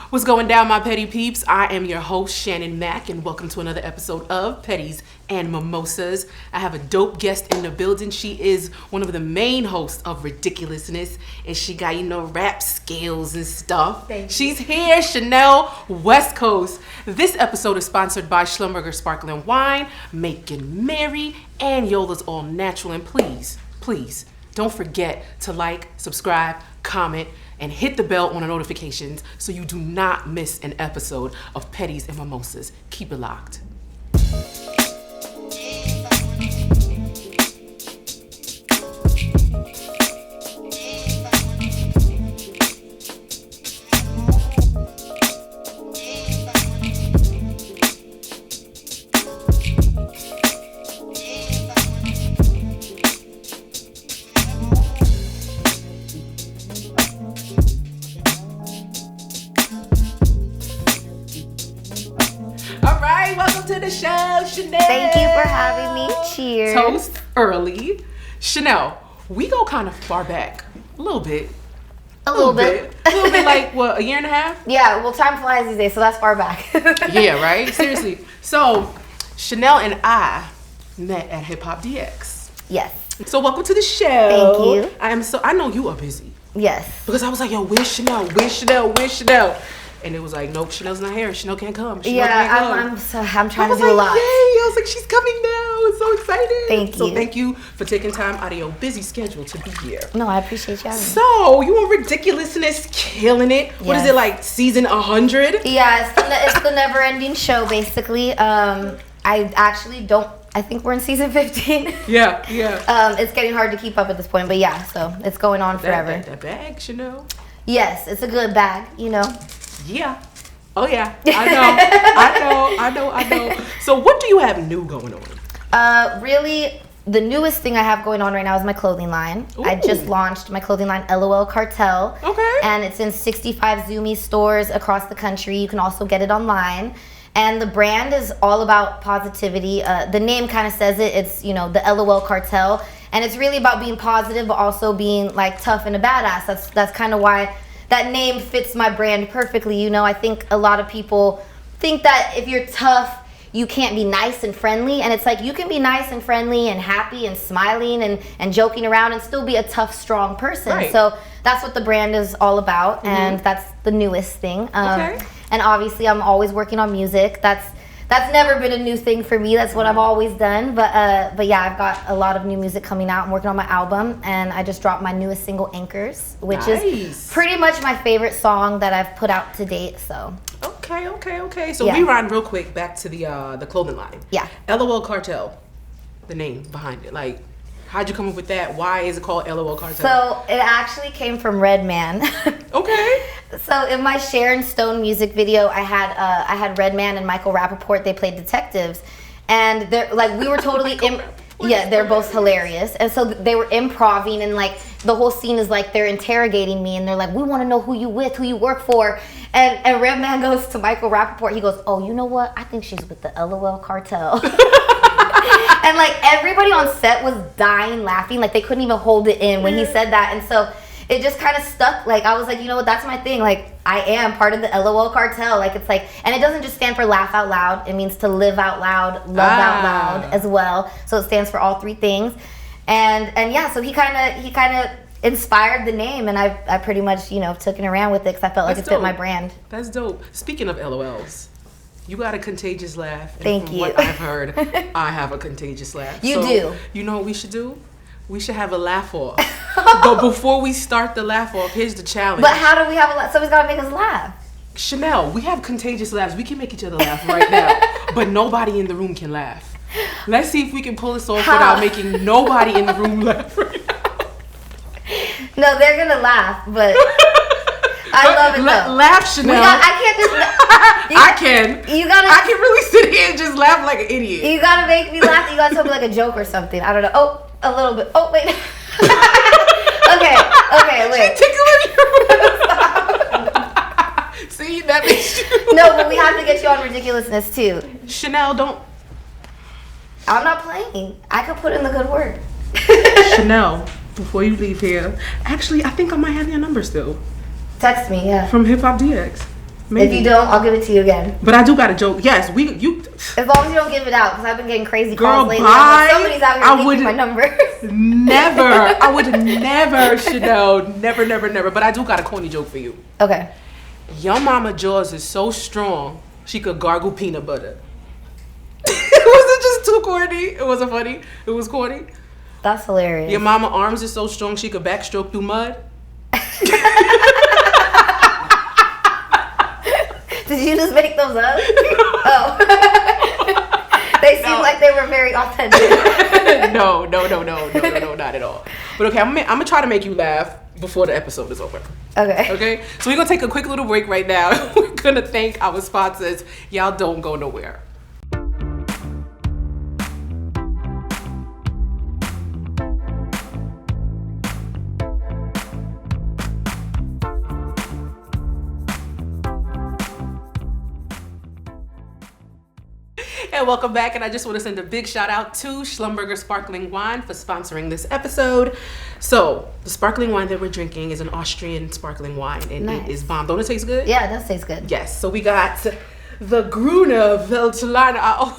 What's going down, my petty peeps? I am your host, Shannon Mack, and welcome to another episode of Pedis and Mimosas. I have a dope guest in the building. She is one of the main hosts of Ridiculousness, and she got, rap skills and stuff. She's here, Chanel West Coast. This episode is sponsored by Schlumberger Sparkling Wine, Making Merry, and Yola's All Natural. And please, don't forget to like, subscribe, comment, and hit the bell on the notifications so you do not miss an episode of Pedis and Mimosas. Keep it locked. Thank you for having me. Cheers. Toast early. Chanel, we go kind of far back. A little bit. A little bit like, what, a year and a half? Yeah, well, time flies these days, so that's far back. Yeah, right? Seriously. So, Chanel and I met at Hip Hop DX. Yes. So, welcome to the show. Thank you. I know you are busy. Yes. Because I was like, yo, where's Chanel? Where's Chanel? And it was like, nope, Chanel's not here. Chanel can't come. I'm trying to do a lot. Yay! I was like, she's coming now. I'm so excited. So thank you for taking time out of your busy schedule to be here. No, I appreciate you having me. So, you on Ridiculousness, killing it. Yes. What is it, like season 100? Yeah, it's the never-ending show, basically. I actually don't. I think we're in season 15. Yeah. It's getting hard to keep up at this point, but yeah, so it's going on forever. That bag, Chanel. Yes, it's a good bag, Yeah. Oh yeah. I know. So what do you have new going on? Really, the newest thing I have going on right now is my clothing line. Ooh. I just launched my clothing line, LOL Cartel. Okay. And it's in 65 Zoomy stores across the country. You can also get it online. And the brand is all about positivity. The name kind of says it. It's, the LOL Cartel. And it's really about being positive, but also being like tough and a badass. That's kind of why that name fits my brand perfectly. I think a lot of people think that if you're tough, you can't be nice and friendly. And it's like, you can be nice and friendly and happy and smiling and joking around and still be a tough, strong person. Right. So that's what the brand is all about. Mm-hmm. And that's the newest thing. Okay. And obviously I'm always working on music. That's never been a new thing for me. That's what I've always done. But yeah, I've got a lot of new music coming out. I'm working on my album, and I just dropped my newest single, Anchors, which is pretty much my favorite song that I've put out to date. So. Okay. So rewind real quick back to the clothing line. Yeah. LOL Cartel, the name behind it. Like, how'd you come up with that? Why is it called LOL Cartel? So it actually came from Redman. Okay. So in my Sharon Stone music video, I had Redman and Michael Rappaport. They played detectives, and they're like, we were totally they're both hilarious. And so they were improvising, and like the whole scene is like they're interrogating me, and they're like, we want to know who you with, who you work for. And Redman goes to Michael Rappaport. He goes, oh, you know what? I think she's with the LOL Cartel. And like everybody on set was dying laughing. Like they couldn't even hold it in when he said that. And so it just kind of stuck. Like I was like, you know what? That's my thing. Like I am part of the LOL Cartel. Like it's like, and it doesn't just stand for laugh out loud. It means to live out loud, love out loud as well. So it stands for all three things. And yeah, so he kind of inspired the name, and I pretty much took it around with it because I felt like it fit my brand. That's dope. Speaking of LOLs. You got a contagious laugh. And Thank from you. What I've heard, I have a contagious laugh. You do. You know what we should do? We should have a laugh off. But before we start the laugh off, here's the challenge. But how do we have a laugh? Somebody's got to make us laugh. Chanel, we have contagious laughs. We can make each other laugh right now. But nobody in the room can laugh. Let's see if we can pull this off without making nobody in the room laugh right now. No, they're going to laugh, but I love it though. Laugh, Chanel. I can't just. I can. I can really sit here and just laugh like an idiot. You gotta make me laugh. You gotta tell me like a joke or something. I don't know. Oh, a little bit. Oh, wait. Okay, wait. She tickling you. See, that makes you. No, but we have to get you on Ridiculousness too. Chanel, don't. I'm not playing. I could put in the good word. Chanel, before you leave here, actually, I think I might have your number still. Text me, yeah. From Hip Hop DX. If you don't, I'll give it to you again. But I do got a joke. Yes, you. As long as you don't give it out, because I've been getting crazy Girl, calls lately. bye. Like, somebody's out here taking my number. Never. I would never, Chanel. Never. But I do got a corny joke for you. Okay. Your mama jaws is so strong, she could gargle peanut butter. Was it just too corny? It wasn't funny. It was corny. That's hilarious. Your mama arms is so strong, she could backstroke through mud. Did you just make those up? Oh. They seem like they were very authentic. No, not at all. But okay, I'm gonna try to make you laugh before the episode is over. Okay. So we're gonna take a quick little break right now. We're gonna thank our sponsors. Y'all don't go nowhere. And welcome back, and I just want to send a big shout out to Schlumberger Sparkling Wine for sponsoring this episode. So the sparkling wine that we're drinking is an Austrian sparkling wine, and It is bomb. Don't it taste good? Yeah, it does taste good. Yes. So we got the Gruner Veltliner.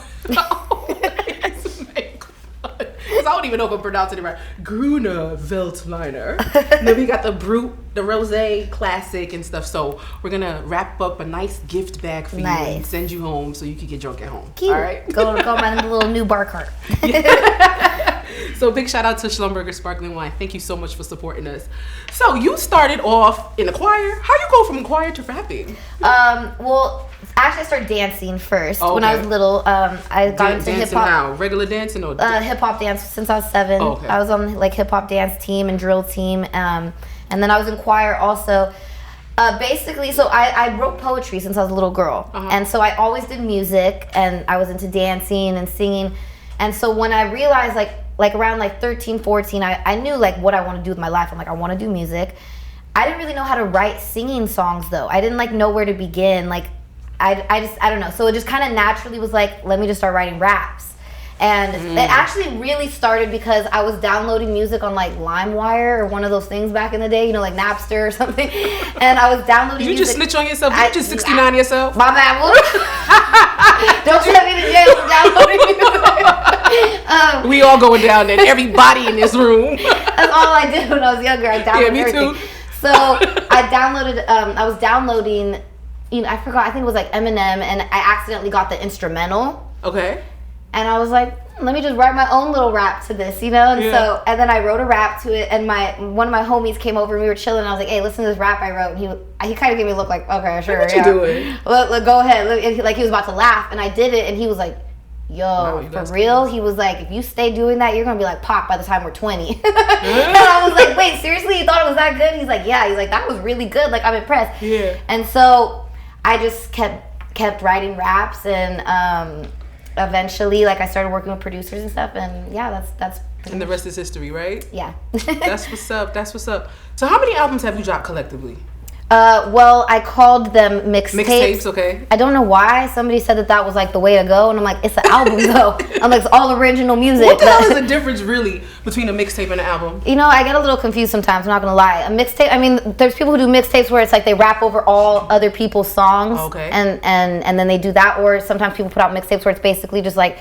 Because I don't even know if I'm pronouncing it right. Gruner Veltliner. And then we got the Brut, the Rosé Classic and stuff. So we're going to wrap up a nice gift bag for you and send you home so you can get drunk at home. Cute. All right? Go my little new bar cart. So big shout out to Schlumberger Sparkling Wine. Thank you so much for supporting us. So you started off in the choir. How you go from choir to rapping? Well, actually I started dancing first. When I was little. I got into hip hop. How? Regular dancing or hip hop dance since I was 7. Okay. I was on like hip hop dance team and drill team. And then I was in choir also. Basically, so I wrote poetry since I was a little girl. And so I always did music, and I was into dancing and singing. And so when I realized like around like 13, 14, I knew like what I want to do with my life. I'm like, I want to do music. I didn't really know how to write singing songs though. I didn't like know where to begin. Like I don't know. So it just kind of naturally was like, let me just start writing raps. And it actually really started because I was downloading music on like LimeWire or one of those things back in the day, you know, like Napster or something. And I was downloading music. You just snitch on yourself? You just 69 yourself? My bad. Don't send me to jail for downloading music. We all going down there. Everybody in this room. That's all I did when I was younger. I downloaded everything. Too. So I downloaded, I was downloading, you know, I forgot, I think it was like Eminem, and I accidentally got the instrumental. Okay. And I was like, let me just write my own little rap to this, you know? And then I wrote a rap to it, and one of my homies came over and we were chilling, and I was like, hey, listen to this rap I wrote. And he kind of gave me a look like, okay, sure. What you doing? Look, go ahead. Like he was about to laugh, and I did it, and he was like, yo, for real? He was like, if you stay doing that, you're going to be like Pac by the time we're 20. And I was like, wait, seriously? You thought it was that good? He's like, yeah. He's like, that was really good. Like, I'm impressed. Yeah. And so I just kept writing raps, and eventually, like, I started working with producers and stuff, and yeah, that's and the rest is history, right? Yeah. That's what's up. So how many albums have you dropped collectively? Well, I called them mixtapes. Mixtapes, okay. I don't know why. Somebody said that was like the way to go, and I'm like, it's an album though. I'm like, it's all original music. What the hell is the difference really between a mixtape and an album? You know, I get a little confused sometimes, I'm not gonna lie. A mixtape, I mean, there's people who do mixtapes where it's like they rap over all other people's songs. Okay. And then they do that, or sometimes people put out mixtapes where it's basically just like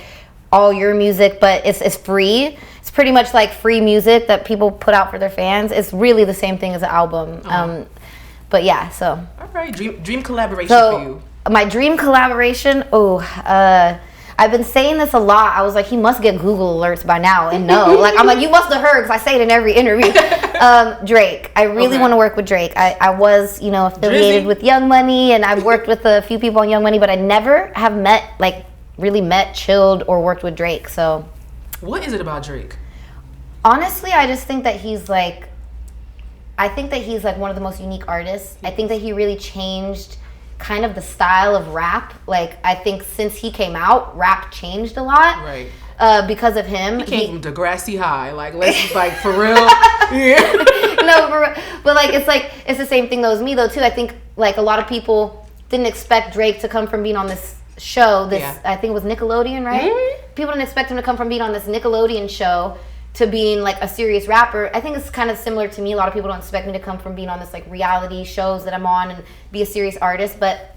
all your music, but it's free. It's pretty much like free music that people put out for their fans. It's really the same thing as an album. But yeah, so. All right, dream collaboration for you. My dream collaboration, I've been saying this a lot. I was like, he must get Google alerts by now and know. Like, I'm like, you must have heard, because I say it in every interview. Drake. I really want to work with Drake. I was, you know, affiliated with Young Money, and I've worked with a few people on Young Money, but I never have really met, chilled, or worked with Drake, so. What is it about Drake? Honestly, I just think that he's like one of the most unique artists. I think that he really changed kind of the style of rap. Like, I think since he came out, rap changed a lot. Right. Because of him. He came from Degrassi High. Like, let's like, for real. Yeah. No, for real. But it's the same thing though as me though too. I think like a lot of people didn't expect Drake to come from being on this show. I think it was Nickelodeon, right? Mm-hmm. People didn't expect him to come from being on this Nickelodeon show to being like a serious rapper. I think it's kind of similar to me. A lot of people don't expect me to come from being on this like reality shows that I'm on and be a serious artist, but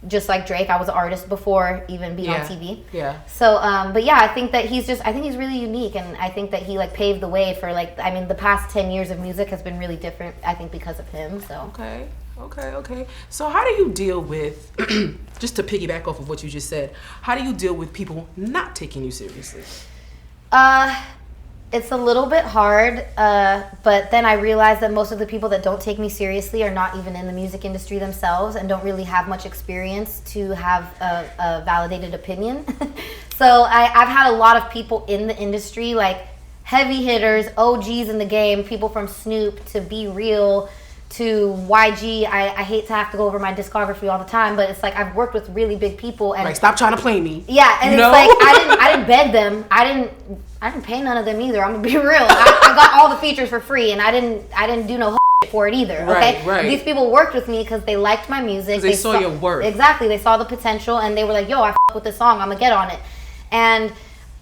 just like Drake, I was an artist before even being on TV. Yeah. So, but yeah, I think that he's really unique, and I think that he like paved the way for like, I mean, the past 10 years of music has been really different, I think, because of him. So. Okay. So how do you deal with, just to piggyback off of what you just said, how do you deal with people not taking you seriously? It's a little bit hard, but then I realize that most of the people that don't take me seriously are not even in the music industry themselves and don't really have much experience to have a validated opinion. So I've had a lot of people in the industry, like heavy hitters, OGs in the game, people from Snoop to Be Real to YG. I hate to have to go over my discography all the time, but it's like I've worked with really big people, and like, stop trying to play me. Yeah, and it's like I didn't beg them. I didn't pay none of them either. I'm gonna be real. I got all the features for free, and I didn't do no for it either. Okay, right. These people worked with me because they liked my music. They saw your work. Exactly, they saw the potential, and they were like, "Yo, I with this song. I'm gonna get on it." And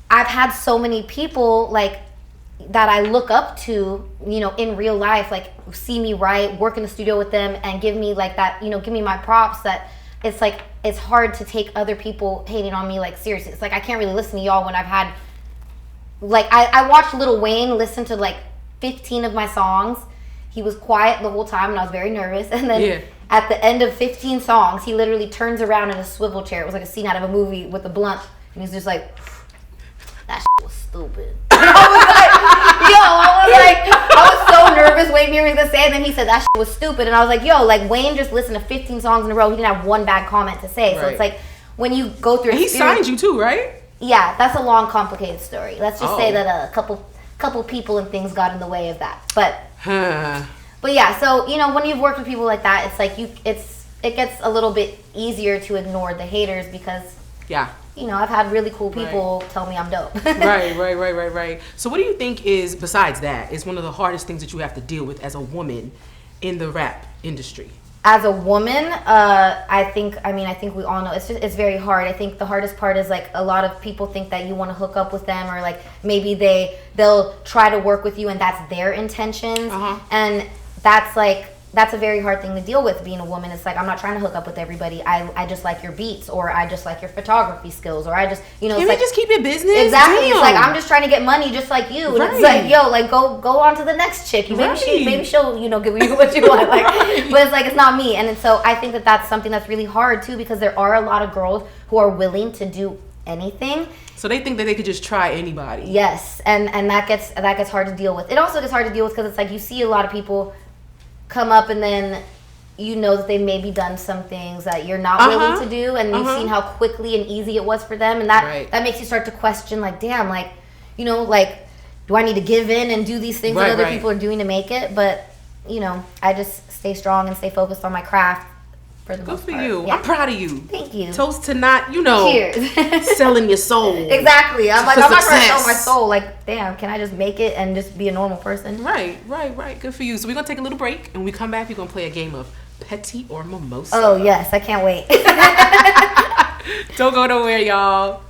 I've had so many people like that I look up to, you know, in real life, like see me write, work in the studio with them, and give me like that, you know, give me my props. That it's like it's hard to take other people hating on me like seriously. It's like I can't really listen to y'all when I've had. Like, I watched Lil Wayne listen to, like, 15 of my songs. He was quiet the whole time, and I was very nervous. And then at the end of 15 songs, he literally turns around in a swivel chair. It was like a scene out of a movie with a blunt. And he's just like, that shit was stupid. I was so nervous waiting to hear what he was going to say. And then he said, that shit was stupid. And I was like, yo, like, Wayne just listened to 15 songs in a row. He didn't have one bad comment to say. Right. So it's like, when you go through he signed you too, right? Yeah, that's a long, complicated story. Let's just say that a couple people and things got in the way of that. But yeah, so you know, when you've worked with people like that, it's like it gets a little bit easier to ignore the haters because you know, I've had really cool people tell me I'm dope. Right. So what do you think is, besides that, is one of the hardest things that you have to deal with as a woman in the rap industry? As a woman, I think we all know it's very hard. I think the hardest part is like a lot of people think that you want to hook up with them, or like maybe they'll try to work with you and that's their intentions. And that's a very hard thing to deal with being a woman. It's like, I'm not trying to hook up with everybody. I just like your beats, or I just like your photography skills, or I just, you know, can we just keep your business? Exactly. Damn. It's like, I'm just trying to get money just like you. And it's like, yo, like go on to the next chick. Maybe she'll, you know, give you what you want. Like, but it's like, it's not me. And so I think that that's something that's really hard too, because there are a lot of girls who are willing to do anything. So they think that they could just try anybody. Yes. And that gets hard to deal with. It also gets hard to deal with because it's like, you see a lot of people come up and then you know that they maybe done some things that you're not willing to do, and you've seen how quickly and easy it was for them, and that makes you start to question, like, damn, like, you know, like, do I need to give in and do these things that other people are doing to make it? But you know, I just stay strong and stay focused on my craft for the most part. Good for you. I'm proud of you. Thank you. Toast to not, you know, cheers. selling your soul. Exactly. I'm like, I'm not trying to sell my soul. Like, damn, can I just make it and just be a normal person? Right. Good for you. So we're going to take a little break, and when we come back, we're going to play a game of Petty or Mimosa. Oh, yes. I can't wait. Don't go nowhere, y'all.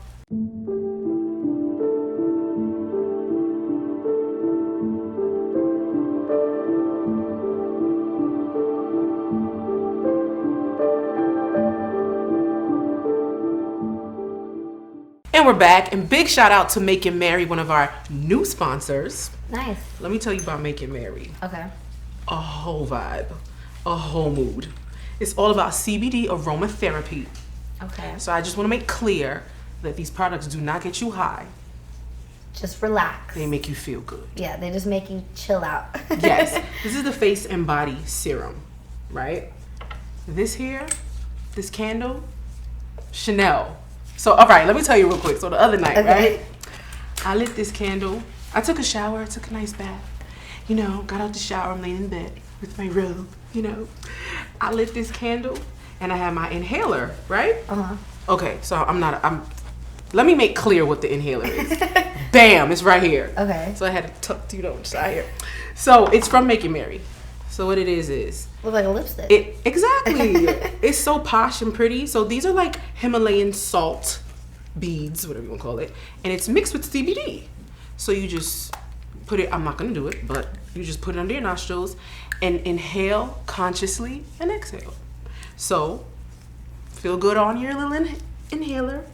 And we're back, and big shout out to Make It Merry, one of our new sponsors. Nice. Let me tell you about Make It Merry. Okay. A whole vibe, a whole mood. It's all about CBD aromatherapy. Okay. So I just want to make clear that these products do not get you high. Just relax. They make you feel good. Yeah, they just make you chill out. Yes. This is the Face and Body Serum, right? This here, this candle, Chanel. So, all right, let me tell you real quick. So the other night, right, I lit this candle. I took a shower, took a nice bath. You know, got out the shower, I'm laying in bed with my robe, you know. I lit this candle, and I had my inhaler, right? Okay, so let me make clear what the inhaler is. Bam, it's right here. Okay. So I had it tucked, you know, inside here. So it's from Make It Merry. So what it is looks like a lipstick. Exactly. It's so posh and pretty. So these are like Himalayan salt beads, whatever you want to call it, and it's mixed with CBD. So you just put it, I'm not going to do it, but you just put it under your nostrils and inhale consciously and exhale. So Feel good on your little inhaler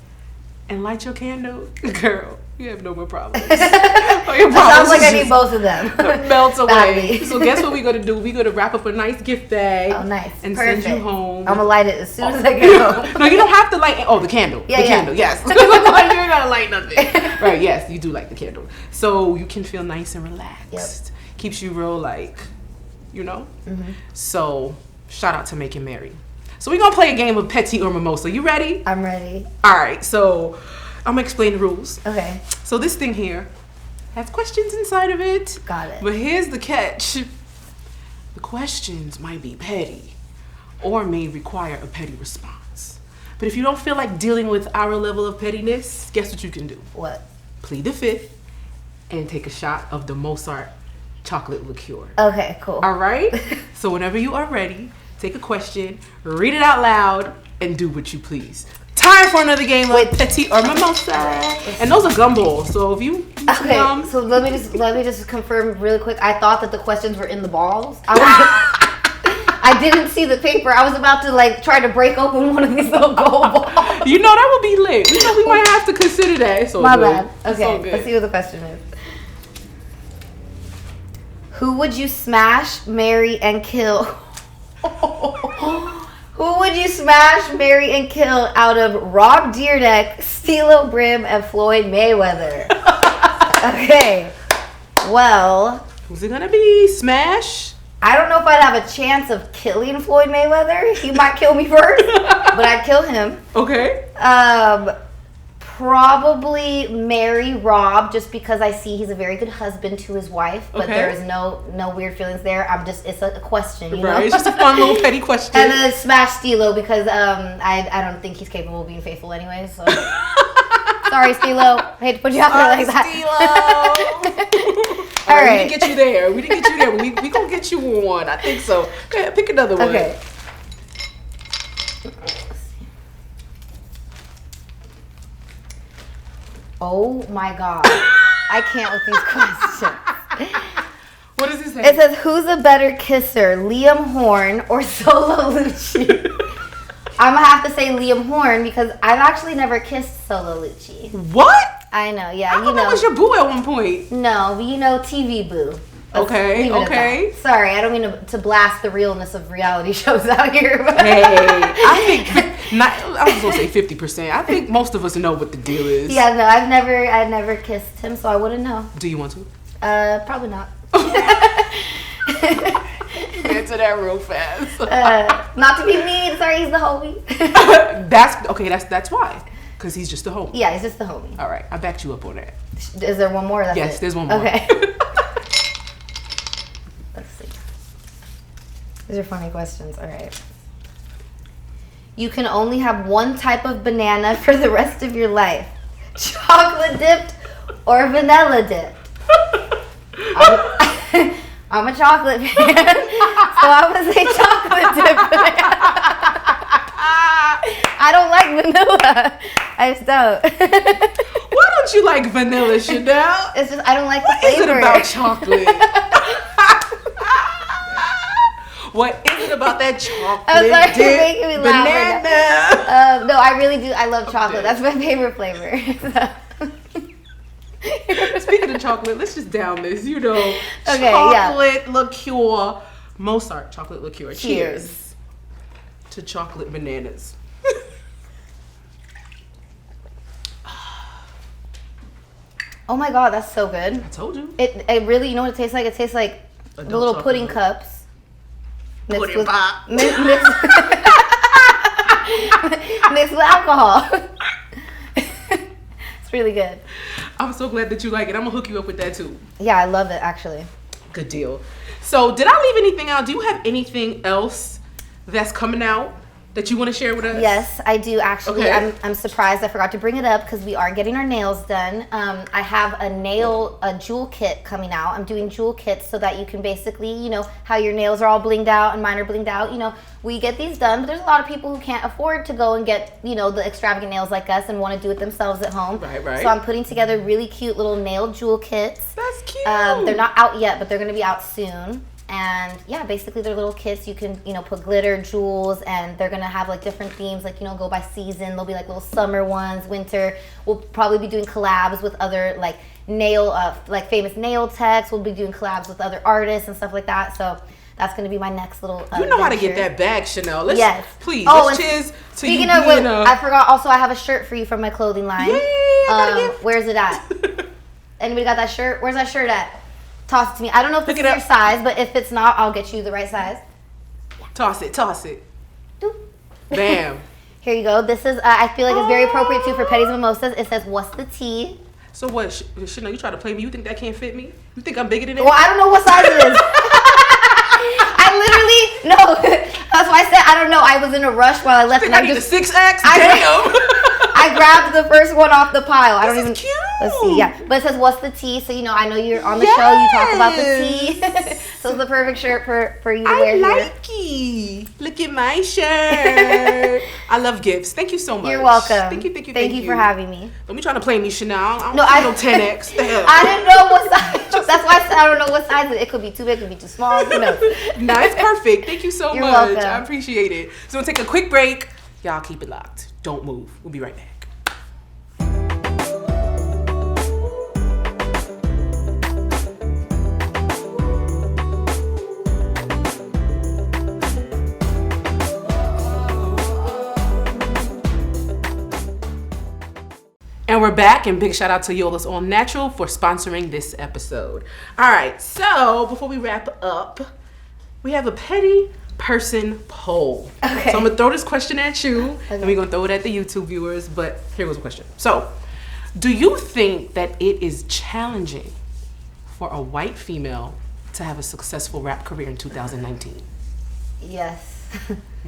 and light your candle. Girl, you have no more problems. It sounds like I need both of them. Melts away. So guess what we're going to do? We're going to wrap up a nice gift bag. Oh, nice. And Perfect. send you home. I'm going to light it as soon as I get home. No, you don't have to light. Oh, the candle. Yeah, the candle, yes. You ain't got to light nothing. Right, yes, you do light the candle. So you can feel nice and relaxed. Yep. Keeps you real, like, you know? Mm-hmm. So shout out to Making Merry. So we're going to play a game of Petit or Mimosa. You ready? I'm ready. All right, so I'm going to explain the rules. Okay. So this thing here has questions inside of it. Got it. But here's the catch. The questions might be petty or may require a petty response. But if you don't feel like dealing with our level of pettiness, guess what you can do? What? Plead the fifth and take a shot of the Mozart chocolate liqueur. Okay, cool. All right? So whenever you are ready, take a question, read it out loud, and do what you please. Time for another game of Petit or Mimosa. And those are gumballs, so if you okay, so let me just confirm really quick. I thought that the questions were in the balls. I didn't see the paper. I was about to like try to break open one of these little gold balls. You know that would be lit. You know we might have to consider that. So my bad. Okay, let's see what the question is. Who would you smash, marry, and kill? Who would you smash, marry, and kill out of Rob Dyrdek, Stilo Brim, and Floyd Mayweather? Okay. Well, who's it gonna be? Smash? I don't know if I'd have a chance of killing Floyd Mayweather. He might kill me first, but I'd kill him. Okay. Probably marry Rob just because I see he's a very good husband to his wife, but there is no weird feelings there. It's a question, you know? It's just a fun little petty question. And then smash Stilo because I don't think he's capable of being faithful anyway. So sorry, Stilo. I hate to put you out there like that. Stilo. All right. We didn't get you there. But we gonna get you one. I think so. Go ahead, pick another one. Okay. Oh my God. I can't with these questions. What does it say? It says, who's a better kisser, Liam Horn or Solo Lucci? I'm going to have to say Liam Horn because I've actually never kissed Solo Lucci. What? I know, yeah. I thought that was your boo at one point. No, but you know, TV boo. Okay. Sorry, I don't mean to blast the realness of reality shows out here. But hey, I was gonna say 50%. I think most of us know what the deal is. Yeah, no, I've never kissed him, so I wouldn't know. Do you want to? Probably not. Answer that real fast. Not to be mean. Sorry, he's the homie. That's why. Because he's just the homie. Yeah, he's just the homie. All right, I backed you up on that. Is there one more? Yes, there's one more. Okay. Let's see. These are funny questions. All right. You can only have one type of banana for the rest of your life. Chocolate dipped or vanilla dipped. I'm a chocolate fan, so I would say chocolate dipped banana. I don't like vanilla. I just don't. Why don't you like vanilla, Chanel? It's just I don't like the flavor. What is it about chocolate? What is it about that chocolate? I'm sorry, you're making me banana? Laugh. No, I really do. I love chocolate. That's my favorite flavor. Speaking of chocolate, let's just down this. You know, okay, chocolate liqueur, Mozart chocolate liqueur. Cheers to chocolate bananas. Oh my God, that's so good. I told you. It really, you know what it tastes like? It tastes like the little pudding cups. Pudding pop. Mixed with alcohol. It's really good. I'm so glad that you like it. I'm gonna hook you up with that too. Yeah, I love it actually. Good deal. So did I leave anything out? Do you have anything else that's coming out that you want to share with us? Yes, I do actually. Okay. I'm surprised I forgot to bring it up because we are getting our nails done. I have a jewel kit coming out. I'm doing jewel kits so that you can basically, you know, how your nails are all blinged out and mine are blinged out. You know, we get these done, but there's a lot of people who can't afford to go and get, you know, the extravagant nails like us and want to do it themselves at home. Right. So I'm putting together really cute little nail jewel kits. That's cute. They're not out yet, but they're going to be out soon. And yeah, basically they're little kits. You can, put glitter, jewels, and they're gonna have like different themes, like, go by season. There'll be like little summer ones, winter. We'll probably be doing collabs with other like famous nail techs. We'll be doing collabs with other artists and stuff like that. So that's gonna be my next little you know how to get that bag, Chanel. Yes. Please, let's cheers to speaking you. Speaking of, I forgot, also I have a shirt for you from my clothing line. Yay, where's it at? Anybody got that shirt? Where's that shirt at? Toss it to me. I don't know if it's your size, but if it's not, I'll get you the right size. Toss it. Doop. Bam. Here you go. This is, I feel like it's very appropriate too for Pedis Mimosas. It says, what's the tea? So what, Chanel, you try to play me? You think that can't fit me? You think I'm bigger than that? Well, I don't know what size it is. I literally, no. That's why I said, I don't know. I was in a rush while I left. I need the 6X? Damn. I grabbed the first one off the pile. I don't This even. is cute. Let's see. Yeah, but it says, "What's the tea?" So I know you're on the show. You talk about the tea. So it's the perfect shirt for you to wear here. I like it. Look at my shirt. I love gifts. Thank you so much. You're welcome. Thank you. Thank you for having me. Don't be trying to play me, Chanel. I don't no 10X. The hell? I didn't know what size. That's why I said I don't know what size it could be. Too big, it could be too small. Who knows? No, it's perfect. Thank you so You're much. welcome. I appreciate it. So we'll take a quick break. Y'all keep it locked. Don't move. We'll be right back. And we're back, and big shout out to Yola's All Natural for sponsoring this episode. All right, so before we wrap up, we have a petty person poll. Okay. So I'm gonna throw this question at you, Okay. and we're gonna throw it at the YouTube viewers, but here goes the question. So, do you think that it is challenging for a white female to have a successful rap career in 2019? Yes.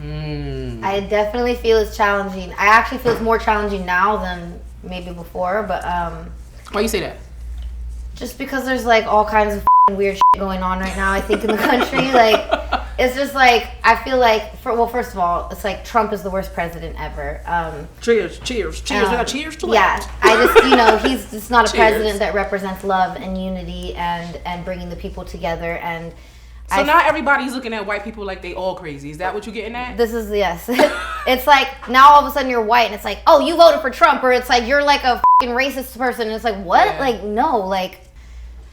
I definitely feel it's challenging. I actually feel it's more challenging now than maybe before, but Why you say that? just because there's like all kinds of weird shit going on right now, I think, in the country. Like, it's just like, I feel like, first of all, it's like Trump is the worst president ever. Cheers. We got cheers to yeah, that. I just, he's just not a Cheers. president that represents love and unity and bringing the people together. And So now everybody's looking at white people like they all crazy. Is that what you're getting at? this is, yes. It's like, now all of a sudden you're white and it's like, oh, you voted for Trump, or it's like you're like a fucking racist person. And it's like, what? Yeah. Like, no, like,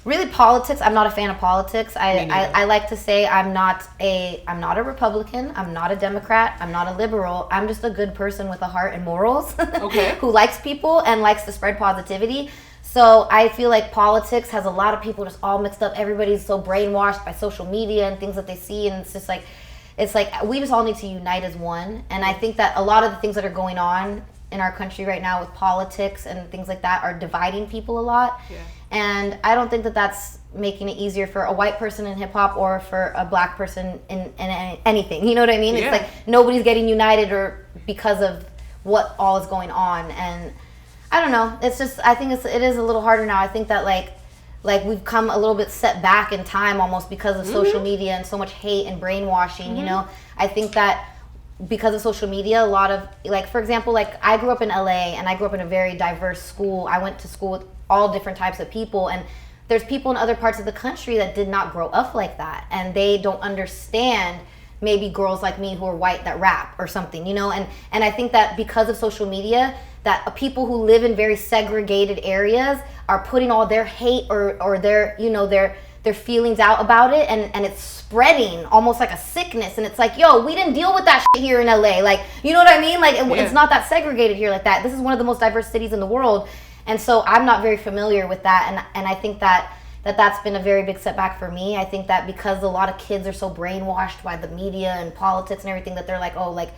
really, politics, I'm not a fan of politics. I like to say I'm not a Republican, I'm not a Democrat, I'm not a liberal. I'm just a good person with a heart and morals. Okay. Who likes people and likes to spread positivity. So I feel like politics has a lot of people just all mixed up. Everybody's so brainwashed by social media and things that they see, and it's just like, we just all need to unite as one. And I think that a lot of the things that are going on in our country right now with politics and things like that are dividing people a lot. Yeah. And I don't think that that's making it easier for a white person in hip hop or for a black person in anything. You know what I mean? Yeah. It's like nobody's getting united or because of what all is going on. And I don't know. It's just, I think it is a little harder now. I think that like we've come a little bit set back in time almost because of social media and so much hate and brainwashing. You know, I think that because of social media, a lot of, like, for example, like, I grew up in LA and I grew up in a very diverse school. I went to school with all different types of people, and there's people in other parts of the country that did not grow up like that, and they don't understand maybe girls like me who are white that rap or something, and I think that because of social media, that people who live in very segregated areas are putting all their hate or their their feelings out about it, and it's spreading almost like a sickness. And it's like, yo, we didn't deal with that shit here in LA. Like, you know what I mean? Like, it's not that segregated here like that. This is one of the most diverse cities in the world. And so I'm not very familiar with that. And I think that's been a very big setback for me. I think that because a lot of kids are so brainwashed by the media and politics and everything, that they're like, oh, like,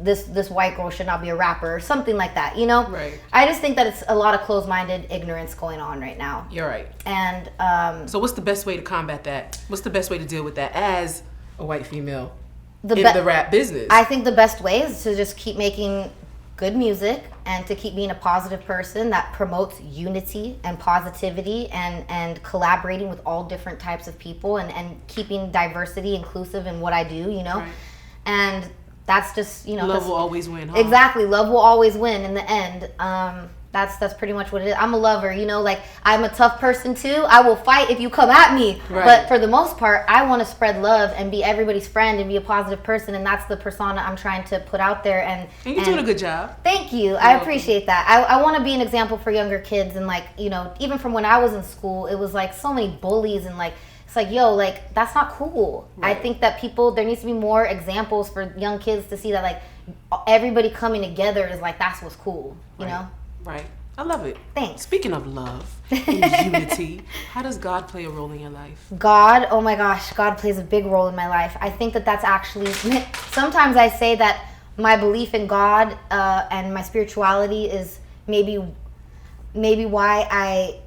this white girl should not be a rapper or something like that, Right. I just think that it's a lot of closed-minded ignorance going on right now. You're right. And so what's the best way to combat that? What's the best way to deal with that as a white female in the rap business? I think the best way is to just keep making good music and to keep being a positive person that promotes unity and positivity and collaborating with all different types of people and keeping diversity inclusive in what I do, Right. And that's just, love will always win, huh? Exactly. Love will always win in the end. That's pretty much what it is. I'm a lover, you know, like I'm a tough person too. I will fight if you come at me. Right. But for the most part, I want to spread love and be everybody's friend and be a positive person, and that's the persona I'm trying to put out there. And you're doing a good job. Thank you. I appreciate that. I want to be an example for younger kids, and like, you know, even from when I was in school, it was like so many bullies and like, it's like, yo, like that's not cool. Right. I think that there needs to be more examples for young kids to see that like everybody coming together is like, that's what's cool, you know? Right. I love it. Thanks. Speaking of love and unity, how does God play a role in your life? God, oh my gosh, God plays a big role in my life. I think that that's actually, sometimes I say that my belief in God and my spirituality is maybe why I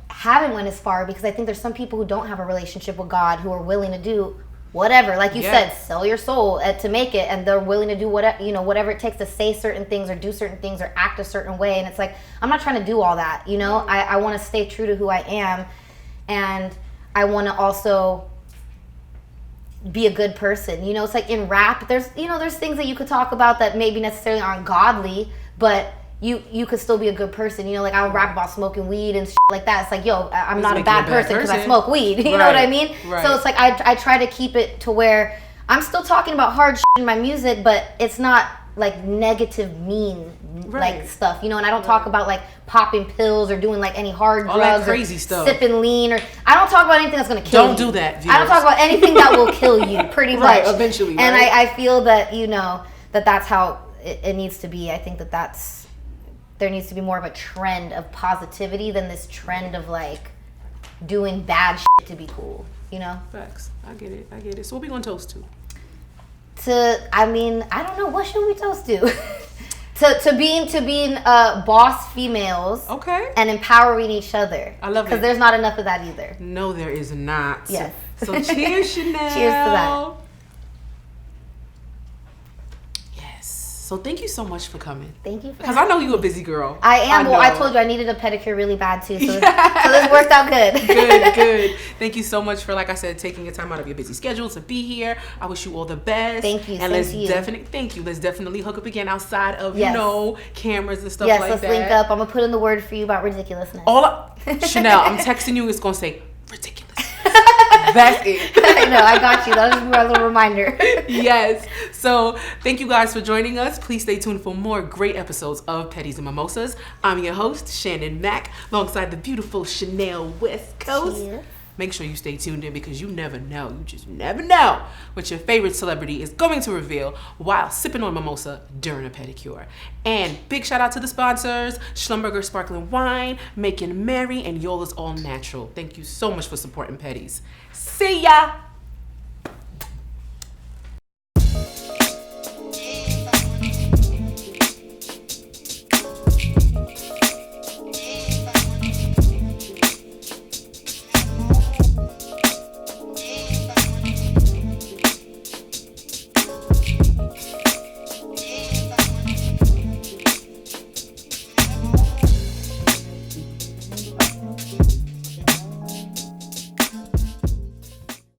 haven't went as far, because I think there's some people who don't have a relationship with God who are willing to do whatever, like you said, sell your soul to make it, and they're willing to do whatever, you know, whatever it takes to say certain things or do certain things or act a certain way. And it's like, I'm not trying to do all that, you know. I want to stay true to who I am, and I want to also be a good person, you know. It's like in rap, there's things that you could talk about that maybe necessarily aren't godly, but you could still be a good person, you know. Like I'll rap about smoking weed and shit like that. It's like, yo, I'm not a bad person because I smoke weed. You know what I mean? Right. So it's like I try to keep it to where I'm still talking about hard shit in my music, but it's not like negative, mean like stuff, you know. And I don't talk about like popping pills or doing like any hard all drugs, that crazy stuff, sipping lean, or I don't talk about anything that's gonna kill you. Don't do that, viewers. I don't talk about anything that will kill you, pretty much. Right, eventually. And I feel that, you know, that's how it needs to be. I think that there needs to be more of a trend of positivity than this trend of like doing bad shit to be cool, you know? Facts. I get it. So what we gonna toast to? I don't know, what should we toast to? to being boss females. Okay. And empowering each other. I love it. Because there's not enough of that either. No, there is not. Yes. So cheers, Chanel. Cheers to that. So thank you so much for coming. Thank you. Because I know you're a busy girl. I am. Well, I told you I needed a pedicure really bad too. So, so this worked out good. Good. Thank you so much for, like I said, taking your time out of your busy schedule to be here. I wish you all the best. Thank you. And let's definitely hook up again outside of, you know, cameras and stuff like that. Yes, let's link up. I'm going to put in the word for you about ridiculousness. Chanel, I'm texting you. It's going to say ridiculous. That's it. I know, I got you. That was my little reminder. Yes. So thank you guys for joining us. Please stay tuned for more great episodes of Pedis and Mimosas. I'm your host, Shannon Mack, alongside the beautiful Chanel West Coast. Cheers. Make sure you stay tuned in, because you never know. You just never know what your favorite celebrity is going to reveal while sipping on mimosa during a pedicure. And big shout out to the sponsors, Schlumberger Sparkling Wine, Making Merry, and Yola's All Natural. Thank you so much for supporting Pedis. See ya!